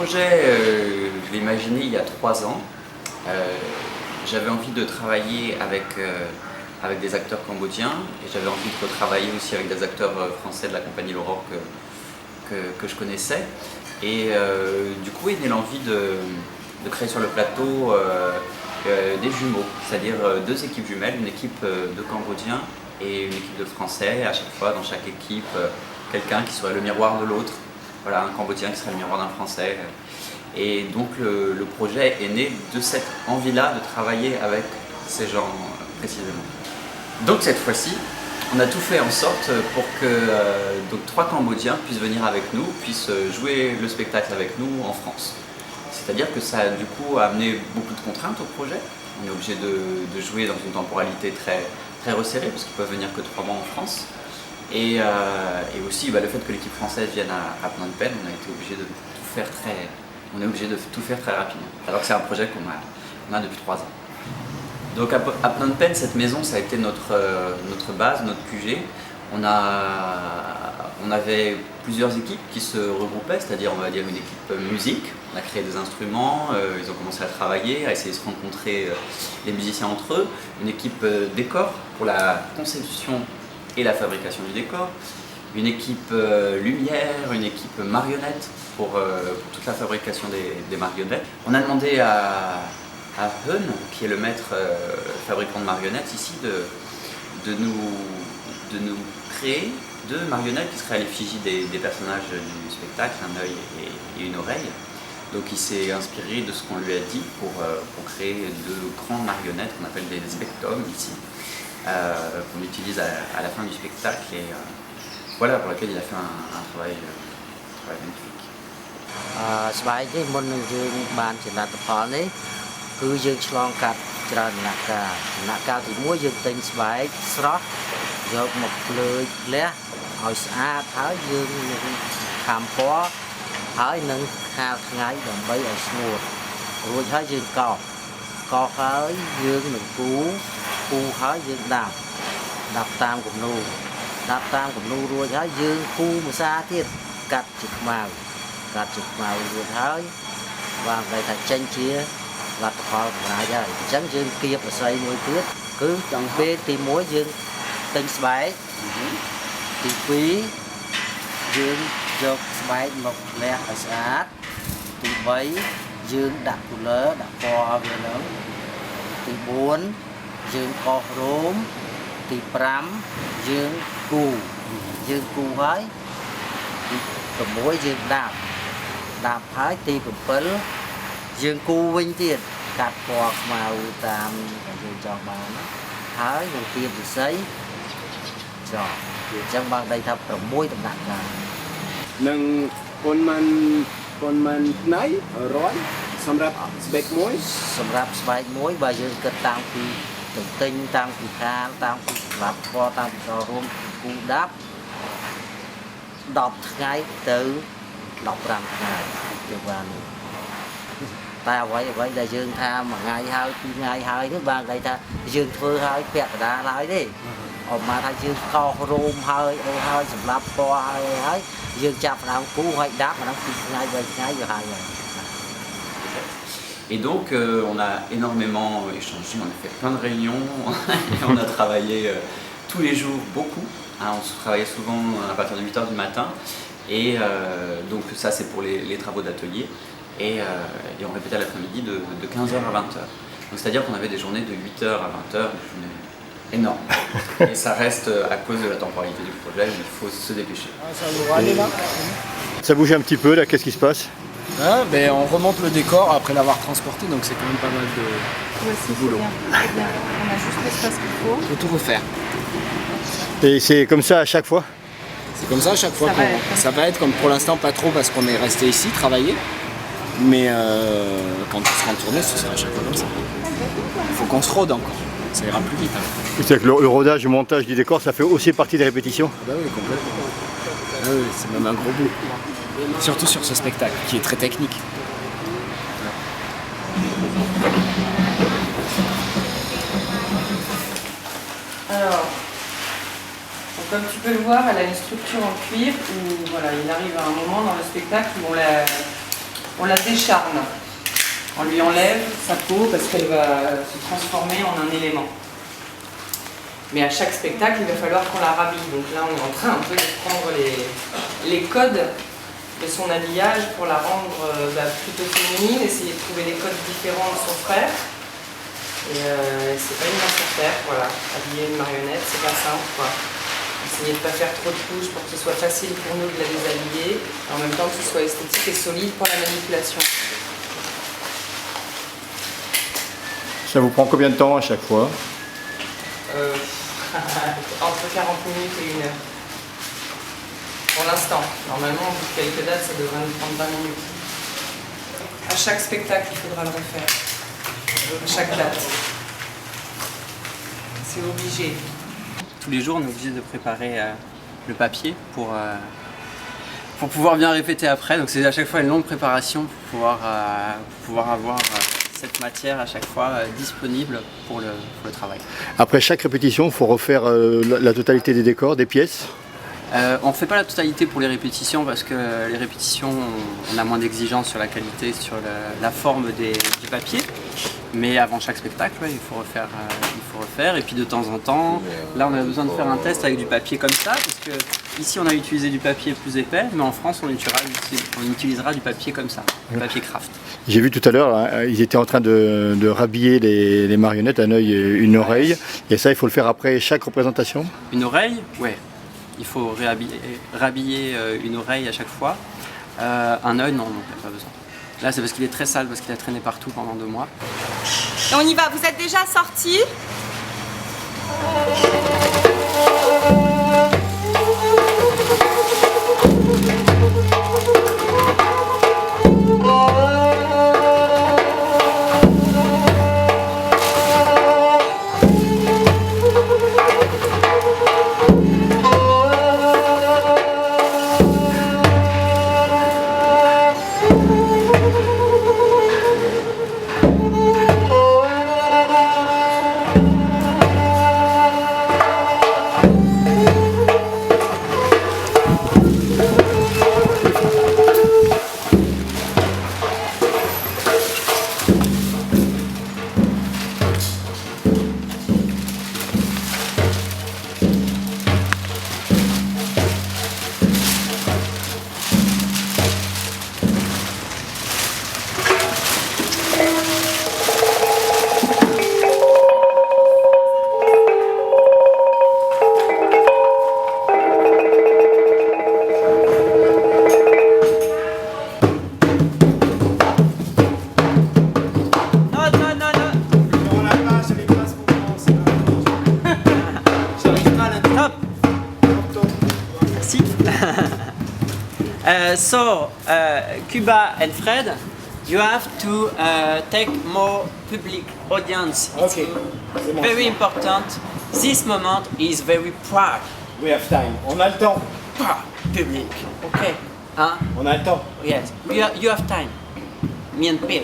projet, je l'ai imaginé il y a 3 ans. J'avais envie de travailler avec des acteurs cambodgiens et j'avais envie de retravailler aussi avec des acteurs français de la compagnie L'Aurore que je connaissais. Et du coup est née l'envie de créer sur le plateau des jumeaux, c'est-à-dire 2 équipes jumelles, une équipe de Cambodgiens et une équipe de Français. À chaque fois, dans chaque équipe, quelqu'un qui serait le miroir de l'autre. Voilà, un Cambodgien qui serait le miroir d'un Français. Et donc le projet est né de cette envie-là de travailler avec ces gens précisément. Donc cette fois-ci, on a tout fait en sorte pour que donc 3 Cambodgiens puissent venir avec nous, puissent jouer le spectacle avec nous en France. C'est-à-dire que ça a du coup amené beaucoup de contraintes au projet. On est obligé de jouer dans une temporalité très resserrée parce qu'ils peuvent venir que 3 mois en France. Et aussi le fait que l'équipe française vienne à Phnom Penh, on a été obligé de tout faire très rapidement. Alors que c'est un projet qu'on a depuis 3 ans. Donc à Phnom Penh, cette maison, ça a été notre base, notre QG. On avait plusieurs équipes qui se regroupaient, c'est-à-dire on va dire une équipe musique. On a créé des instruments, ils ont commencé à travailler, à essayer de se rencontrer les musiciens entre eux. Une équipe décor pour la conception et la fabrication du décor. Une équipe lumière, une équipe marionnette pour toute la fabrication des marionnettes. On a demandé à Hun, qui est le maître fabricant de marionnettes ici, de nous créer 2 marionnettes qui seraient à l'effigie des personnages du spectacle, un œil et une oreille. Donc il s'est inspiré de ce qu'on lui a dit pour créer 2 grandes marionnettes qu'on appelle des spectums ici, qu'on utilise à la fin du spectacle et voilà, pour lequel il a fait un travail magnifique. ស្បែកនេះមុននឹងយើងបានចំណាត់ផលនេះគឺយើងឆ្លងកាត់ច្រើនដំណាក់កាលទី1យើងទិញស្បែកស្រស់យកមកភ្លើចលះឲ្យស្អាតហើយយើងខាំពណ៌ហើយនឹងហាលថ្ងៃដើម្បីឲ្យស្ងួតរួចហើយយើងកោសហើយយើងនឹងគូហើយយើងដាប់តាមគំនូររួចហើយយើងគូម្សាទៀតកាត់ជាខ្មៅរួចហើយបានតែថាចេញជាលទ្ធផលសម្រាប់ហើយអញ្ចឹងយើងគៀបរស័យមួយទៀតគឺដល់ពេលទី1យើងទិញស្បែកទី2យើងយកស្បែកមកលះឲ្យស្អាតទី3យើងដាក់គូលឺដាក់ពណ៌វានឹងទី4យើងកោសរោមទី5យើងគូហើយទី6យើងដាប់ហើយទី7យើងគូវិញទៀតកាត់ពណ៌ខ្មៅតាមដែលយើងចង់បានហើយនឹងទៀបវិស័យចោលអញ្ចឹងបានន័យថា6ដំណាក់កាលនឹងប៉ុន្មានថ្ងៃរយសម្រាប់ស្បែកមួយបើយើងគិតតាំងពីទន្ទិញតាំងពីខាលតាំងពីសម្រាប់ពណ៌តាំងពីចូលរួមគូដាប់10ថ្ងៃទៅ15ថ្ងៃទៅបានតែអ្វីដែលយើងថា1ថ្ងៃហើយ2ថ្ងៃហើយនេះបានន័យថាយើងធ្វើហើយពាក់កណ្ដាលហើយទេអមថាយើងកោសរោមហើយអីហើយសម្រាប់ពណ៌ហើយយើងចាប់ដើមគូហើយដាប់អាហ្នឹង2ថ្ងៃ3ថ្ងៃទៅហើយ Et donc on a énormément échangé, on a fait plein de réunions et on a travaillé tous les jours beaucoup. Hein, on se travaillait souvent à partir de 8h du matin et donc ça c'est pour les travaux d'atelier et on répétait à l'après-midi de 15h à 20h. Donc c'est-à-dire qu'on avait des journées de 8h à 20h, des journées énormes. Et ça reste à cause de la temporalité du projet, il faut se dépêcher. Ça bouge un petit peu là, qu'est-ce qui se passe? On remonte le décor après l'avoir transporté, donc c'est quand même pas mal de boulot. Bien. On a juste l'espace qu'il faut. Il faut tout refaire. Et c'est comme ça à chaque fois? C'est comme ça à chaque fois. Ça va être comme pour l'instant pas trop parce qu'on est resté ici travailler. Mais quand on sera en tournée, ce sera à chaque fois comme ça. Il faut qu'on se rôde encore. Ça ira plus vite. Hein. C'est-à-dire que le rodage, le montage du décor, ça fait aussi partie des répétitions? Ah bah oui, complètement. Ah oui, c'est même un gros bout. Surtout sur ce spectacle qui est très technique. Alors, comme tu peux le voir, elle a une structure en cuivre où voilà, il arrive à un moment dans le spectacle où on la décharne. On lui enlève sa peau parce qu'elle va se transformer en un élément. Mais à chaque spectacle, il va falloir qu'on la rhabille. Donc là, on est en train un peu de prendre les codes de son habillage pour la rendre plutôt féminine, essayer de trouver des codes différents de son frère. Et c'est pas une mince affaire, voilà. Habiller une marionnette, c'est pas simple, quoi. Essayer de ne pas faire trop de couches pour que ce soit facile pour nous de la déshabiller, et en même temps que ce soit esthétique et solide pour la manipulation. Ça vous prend combien de temps à chaque fois? Entre 40 minutes et 1 heure. Pour l'instant. Normalement, au bout de quelques dates, ça devrait nous prendre 20 minutes. À chaque spectacle, il faudra le refaire. À chaque date. C'est obligé. Tous les jours, on est obligé de préparer le papier pour pouvoir bien répéter après. Donc c'est à chaque fois une longue préparation pour pouvoir avoir cette matière à chaque fois disponible pour le travail. Après chaque répétition, il faut refaire la totalité des décors, des pièces. On ne fait pas la totalité pour les répétitions parce que les répétitions, on a moins d'exigences sur la qualité, sur la forme du papier. Mais avant chaque spectacle, ouais, il faut refaire. Et puis de temps en temps, là on a besoin de faire un test avec du papier comme ça, parce que ici on a utilisé du papier plus épais, mais en France on utilisera du papier comme ça, du papier craft. J'ai vu tout à l'heure, hein, ils étaient en train de rhabiller les marionnettes, un œil et une oreille. Et ça, il faut le faire après chaque représentation? Une oreille, ouais. Il faut rhabiller une oreille à chaque fois. Un œil, non, il n'y a pas besoin. Là, c'est parce qu'il est très sale, parce qu'il a traîné partout pendant 2 mois. Et on y va, vous êtes déjà sortis? Cuba and Fred, you have to take more public audience. It's very important. This moment is very proud. We have time. On a le temps. Proud public. Okay. Hein? On a le temps. Yes. You have time. Me and Bill.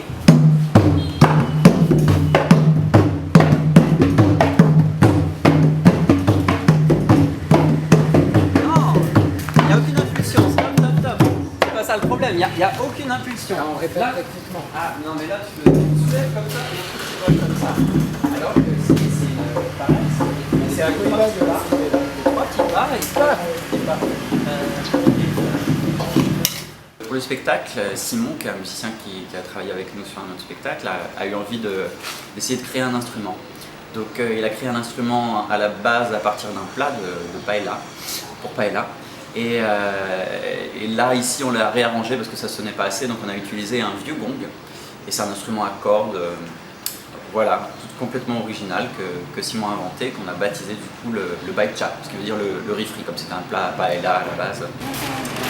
Le problème, il n'y a aucune impulsion. On répète techniquement. Ah non, mais là tu le soulèves comme ça et tu voles comme ça. Alors que c'est pareil, c'est à côté de là. Je crois qu'il part et il part. Pour le spectacle, Simon, qui est un musicien qui a travaillé avec nous sur un autre spectacle, a eu envie d'essayer de créer un instrument. Donc il a créé un instrument à la base à partir d'un plat de paella, pour paella. Et là, ici, on l'a réarrangé parce que ça sonnait pas assez, donc on a utilisé un vieux gong. Et c'est un instrument à cordes, voilà, complètement original que Simon a inventé, qu'on a baptisé du coup le baicha, ce qui veut dire le riz frit, comme c'était un plat à paella à la base.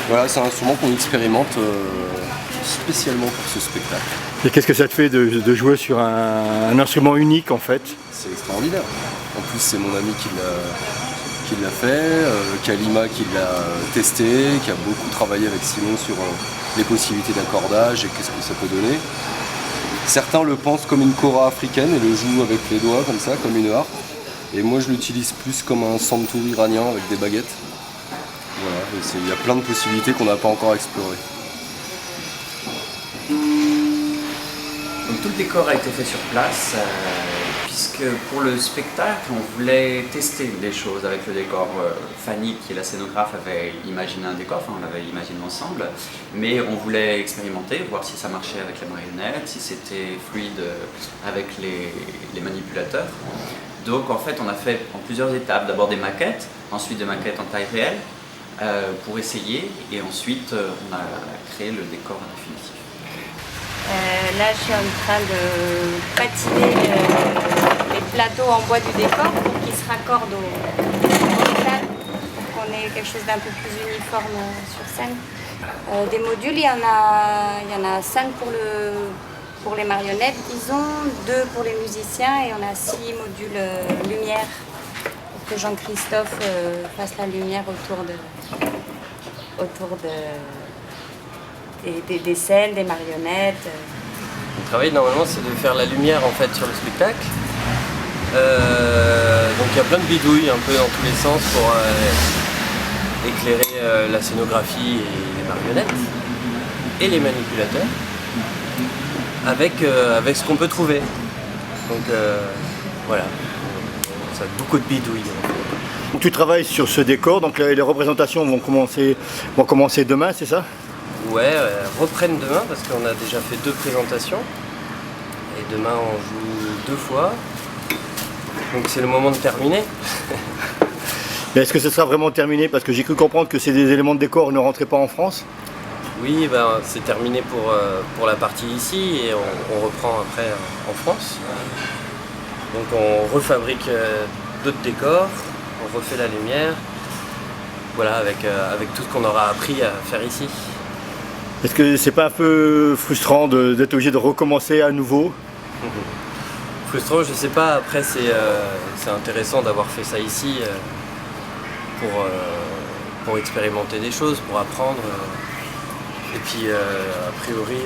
Voilà, c'est un instrument qu'on expérimente spécialement pour ce spectacle. Et qu'est-ce que ça te fait de jouer sur un instrument unique en fait? C'est extraordinaire. En plus, c'est mon ami qui l'a fait, Kalima qui l'a testé, qui a beaucoup travaillé avec Simon sur les possibilités d'accordage et qu'est-ce que ça peut donner. Certains le pensent comme une kora africaine et le jouent avec les doigts comme ça, comme une harpe. Et moi je l'utilise plus comme un santour iranien avec des baguettes. Voilà, il y a plein de possibilités qu'on n'a pas encore explorées. Donc tout le décor a été fait sur place, puisque pour le spectacle, on voulait tester des choses avec le décor. Fanny, qui est la scénographe, avait imaginé un décor, enfin on l'avait imaginé ensemble, mais on voulait expérimenter, voir si ça marchait avec les marionnettes, si c'était fluide avec les manipulateurs. Donc en fait on a fait en plusieurs étapes, d'abord des maquettes, ensuite des maquettes en taille réelle, pour essayer, et ensuite on a créé le décor définitif. Là, je suis en train de patiner les plateaux en bois du décor pour qu'ils se raccordent au métal, pour qu'on ait quelque chose d'un peu plus uniforme sur scène. Des modules, il y en a 5 pour les marionnettes, disons, 2 pour les musiciens, et on a 6 modules lumière pour que Jean-Christophe fasse la lumière autour des scènes, des marionnettes. Le travail normalement c'est de faire la lumière en fait sur le spectacle. Donc il y a plein de bidouilles un peu dans tous les sens pour éclairer la scénographie et les marionnettes et les manipulateurs avec ce qu'on peut trouver. Donc voilà, ça a beaucoup de bidouilles. Donc tu travailles sur ce décor, donc les représentations vont commencer demain, c'est ça? Ouais, reprennent demain parce qu'on a déjà fait 2 présentations et demain on joue 2 fois, donc c'est le moment de terminer. Mais est-ce que ce sera vraiment terminé? Parce que j'ai cru comprendre que ces éléments de décor ne rentraient pas en France. Oui, c'est terminé pour la partie ici et on reprend après en France. Donc on refabrique d'autres décors, on refait la lumière, voilà, avec tout ce qu'on aura appris à faire ici. Est-ce que c'est pas un peu frustrant d'être obligé de recommencer à nouveau? Frustrant, je sais pas, après c'est intéressant d'avoir fait ça ici pour expérimenter des choses, pour apprendre. Et puis a priori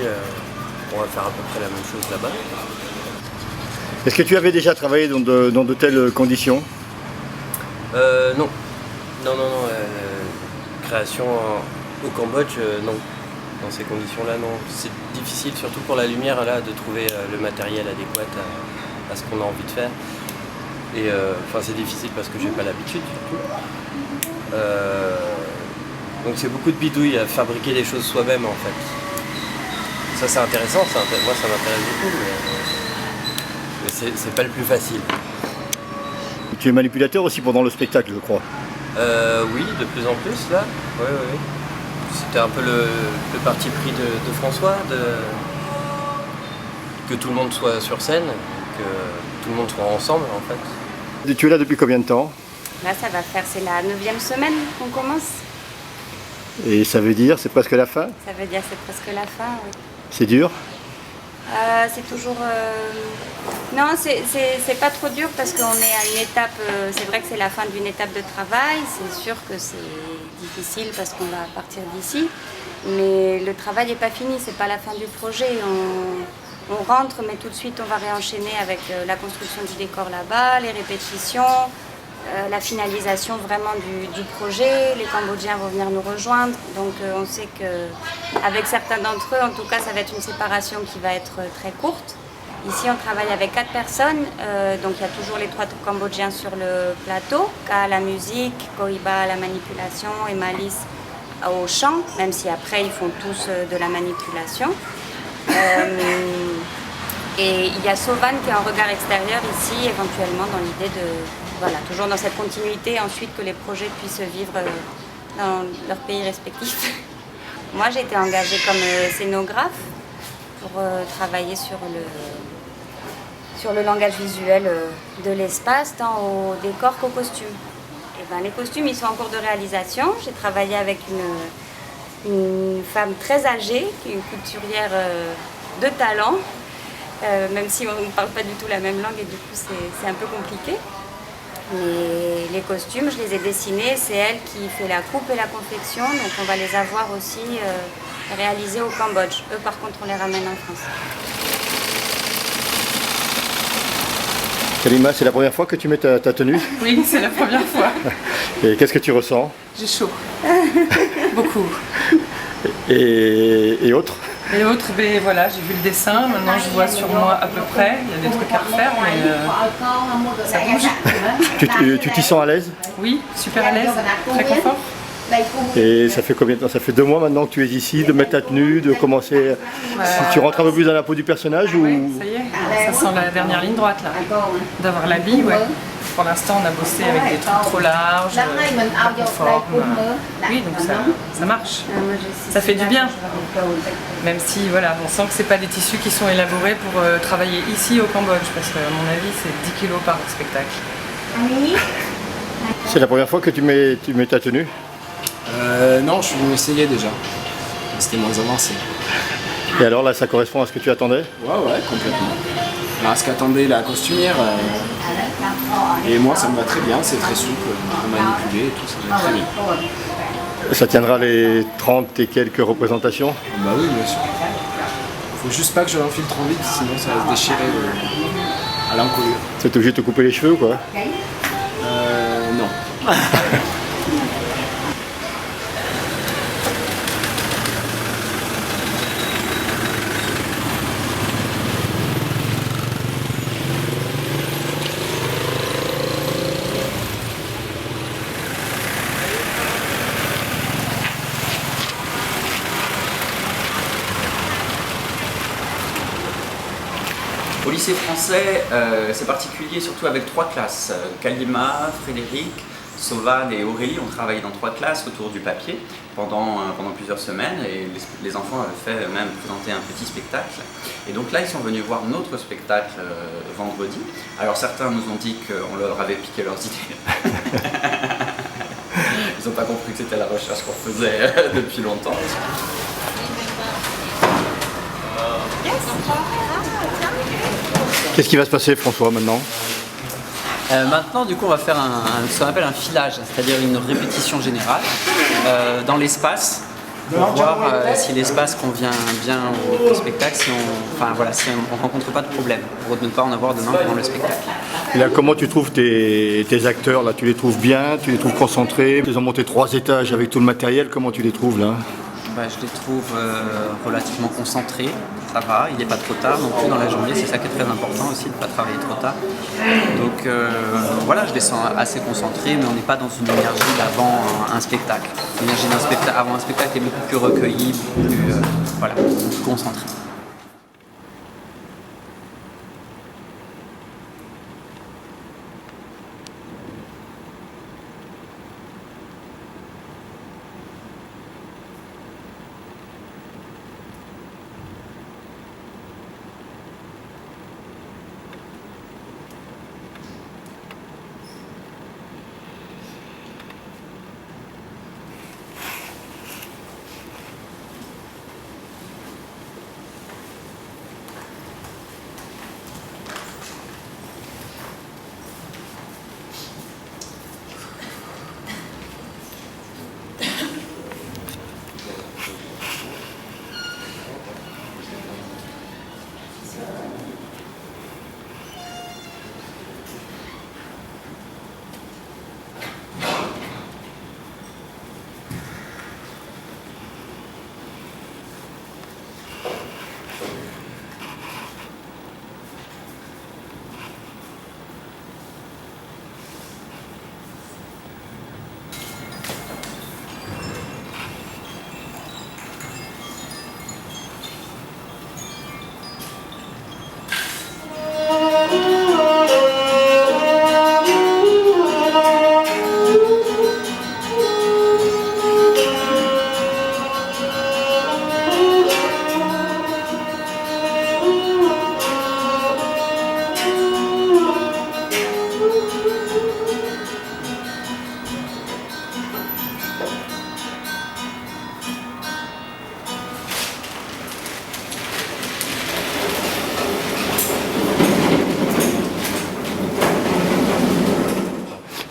on va faire à peu près la même chose là-bas. Est-ce que tu avais déjà travaillé dans de telles conditions? Non. Création au Cambodge, non. Dans ces conditions-là, non. C'est difficile, surtout pour la lumière, là, de trouver le matériel adéquat à ce qu'on a envie de faire. Et c'est difficile parce que j'ai pas l'habitude, surtout. Donc c'est beaucoup de bidouilles à fabriquer des choses soi-même, en fait. Ça, c'est intéressant, moi, ça m'intéresse beaucoup, mais c'est pas le plus facile. Tu es manipulateur aussi pendant le spectacle, je crois. Oui, de plus en plus, là. Oui. C'était un peu le parti pris de François, que tout le monde soit sur scène, que tout le monde soit ensemble en fait. Et tu es là depuis combien de temps? Là, c'est la 9e semaine qu'on commence. Et ça veut dire, c'est presque la fin? Ça veut dire c'est presque la fin, oui. C'est dur? C'est toujours... Non, c'est pas trop dur parce qu'on est à une étape... c'est vrai que c'est la fin d'une étape de travail. C'est sûr que c'est difficile parce qu'on va partir d'ici. Mais le travail n'est pas fini, c'est pas la fin du projet. On rentre, mais tout de suite on va réenchaîner avec la construction du décor là-bas, les répétitions, la finalisation vraiment du projet. Les Cambodgiens vont venir nous rejoindre, donc on sait qu'avec certains d'entre eux, en tout cas, ça va être une séparation qui va être très courte. Ici, on travaille avec 4 personnes, donc il y a toujours les 3 Cambodgiens sur le plateau, Ka à la musique, Koiba à la manipulation et Malice au chant, même si après ils font tous de la manipulation. Et il y a Sovan qui est en regard extérieur ici, éventuellement dans l'idée de, voilà, toujours dans cette continuité, ensuite que les projets puissent vivre dans leur pays respectifs. Moi j'ai été engagée comme scénographe pour travailler sur le langage visuel de l'espace, tant au décor qu'au costume. Et les costumes ils sont en cours de réalisation. J'ai travaillé avec une femme très âgée, qui est une couturière de talent, même si on ne parle pas du tout la même langue et du coup c'est un peu compliqué. Mais les costumes, je les ai dessinés, c'est elle qui fait la coupe et la confection, donc on va les avoir aussi réalisés au Cambodge. Eux par contre on les ramène en France. Kalima, c'est la première fois que tu mets ta tenue? Oui, c'est la première fois. Et qu'est-ce que tu ressens? J'ai chaud. Beaucoup. Et autres? Et l'autre, ben voilà, j'ai vu le dessin, maintenant je vois sur moi à peu près, il y a des trucs à refaire, mais ça bouge. Tu t'y sens à l'aise? Oui, super à l'aise, très confort. Et ça fait combien de temps? Ça fait 2 mois maintenant que tu es ici, de mettre ta tenue, de commencer... Tu rentres un peu plus dans la peau du personnage ou... Oui, ça y est, ça sent la dernière ligne droite là, d'avoir l'habit, ouais. Pour l'instant on a bossé avec des trucs trop larges, pas conformes. Oui, donc ça marche, ça fait du bien. Même si voilà, on sent que c'est pas des tissus qui sont élaborés pour travailler ici au Cambodge, parce qu'à mon avis c'est 10 kilos par spectacle. C'est la première fois que tu mets ta tenue? Non, je suis venu essayer déjà. C'était moins avancé. Et alors là, ça correspond à ce que tu attendais? Ouais, complètement. Alors, ce qu'attendait la costumière. Et moi, ça me va très bien, c'est très souple, à manipuler et tout, ça va très bien. Ça tiendra les 30 et quelques représentations? Bah oui, bien sûr. Faut juste pas que je l'enfile trop vite, sinon ça va se déchirer à l'encolure. Tu es obligé de te couper les cheveux ou quoi? Non. Au lycée français, c'est particulier surtout avec 3 classes. Kalima, Frédéric, Sovan et Aurélie ont travaillé dans 3 classes autour du papier pendant plusieurs semaines et les enfants avaient fait même présenter un petit spectacle. Et donc là, ils sont venus voir notre spectacle vendredi. Alors certains nous ont dit qu'on leur avait piqué leurs idées. Ils n'ont pas compris que c'était la recherche qu'on faisait depuis longtemps. Qu'est-ce qui va se passer, François, maintenant? Maintenant, du coup, on va faire ce qu'on appelle un filage, c'est-à-dire une répétition générale dans l'espace pour voir si l'espace convient bien au spectacle, si on ne rencontre pas de problème, pour ne pas en avoir demain pendant le spectacle. Et là, comment tu trouves tes acteurs là? Tu les trouves bien? Tu les trouves concentrés? Ils ont monté 3 étages avec tout le matériel, comment tu les trouves là? Je les trouve relativement concentrés, ça va, il n'est pas trop tard non plus dans la journée, c'est ça qui est très important aussi, de ne pas travailler trop tard. Donc voilà, je les sens assez concentrés, mais on n'est pas dans une énergie d'avant un spectacle. L'énergie avant un spectacle est beaucoup plus recueillie, beaucoup plus concentrée.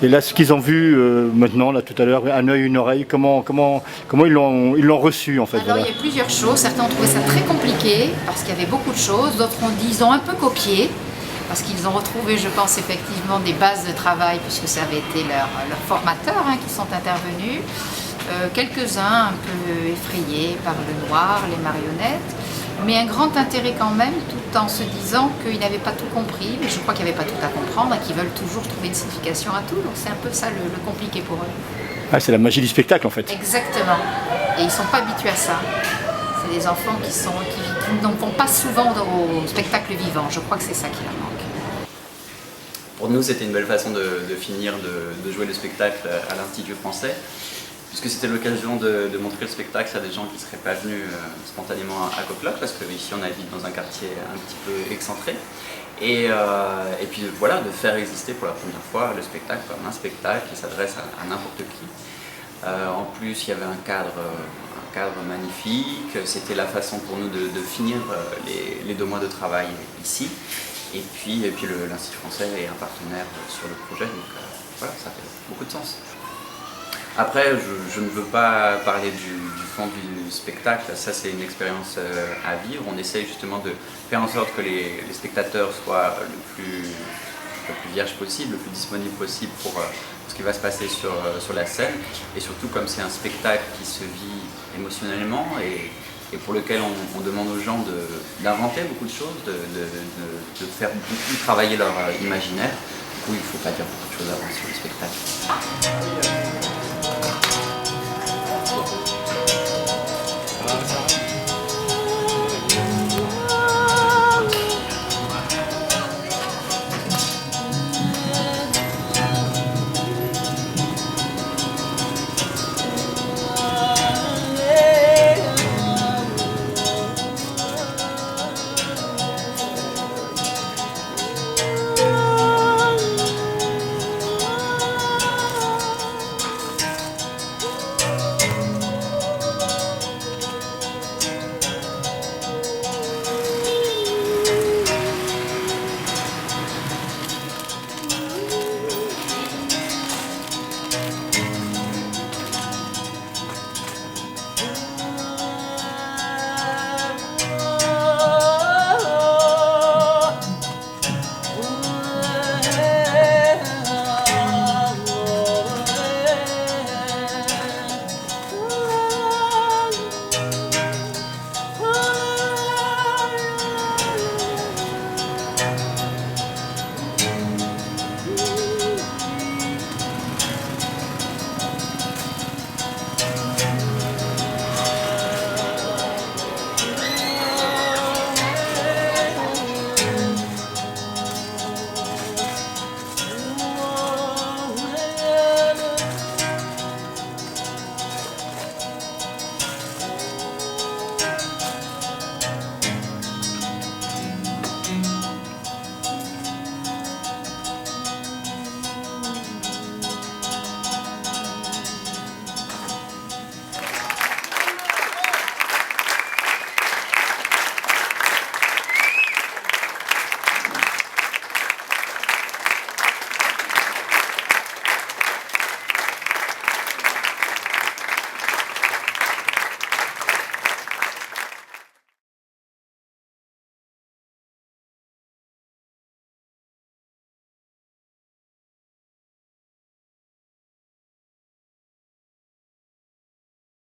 Et là, ce qu'ils ont vu maintenant, là tout à l'heure, un œil, une oreille, comment ils l'ont reçu en fait? Alors il y a plusieurs choses. Certains ont trouvé ça très compliqué parce qu'il y avait beaucoup de choses. D'autres ont dit ils ont un peu copié parce qu'ils ont retrouvé, je pense, effectivement des bases de travail puisque ça avait été leurs formateurs qui sont intervenus. Quelques-uns un peu effrayés par le noir, les marionnettes. mais un grand intérêt quand même, tout en se disant qu'ils n'avaient pas tout compris, mais je crois qu'il n'y avait pas tout à comprendre et qu'ils veulent toujours trouver une signification à tout, donc c'est un peu ça le compliqué pour eux. Ah, c'est la magie du spectacle en fait. Exactement, et ils ne sont pas habitués à ça. C'est des enfants qui ne vont pas souvent au spectacle vivant, je crois que c'est ça qui leur manque. Pour nous, c'était une belle façon de finir de jouer le spectacle à l'Institut français, puisque c'était l'occasion de montrer le spectacle à des gens qui ne seraient pas venus spontanément à Coq Loc, parce qu'ici on habite dans un quartier un petit peu excentré. Et puis voilà, de faire exister pour la première fois le spectacle comme un spectacle qui s'adresse à n'importe qui. En plus, il y avait un cadre magnifique, c'était la façon pour nous de finir les 2 mois de travail ici. Et puis l'Institut français est un partenaire sur le projet, donc voilà, ça fait beaucoup de sens. Après, je ne veux pas parler du fond du spectacle, ça c'est une expérience à vivre. On essaye justement de faire en sorte que les spectateurs soient le plus vierge possible, le plus disponible possible pour ce qui va se passer sur la scène. Et surtout, comme c'est un spectacle qui se vit émotionnellement et pour lequel on demande aux gens d'inventer beaucoup de choses, de faire beaucoup travailler leur imaginaire. Du coup, il ne faut pas dire beaucoup de choses avant sur le spectacle.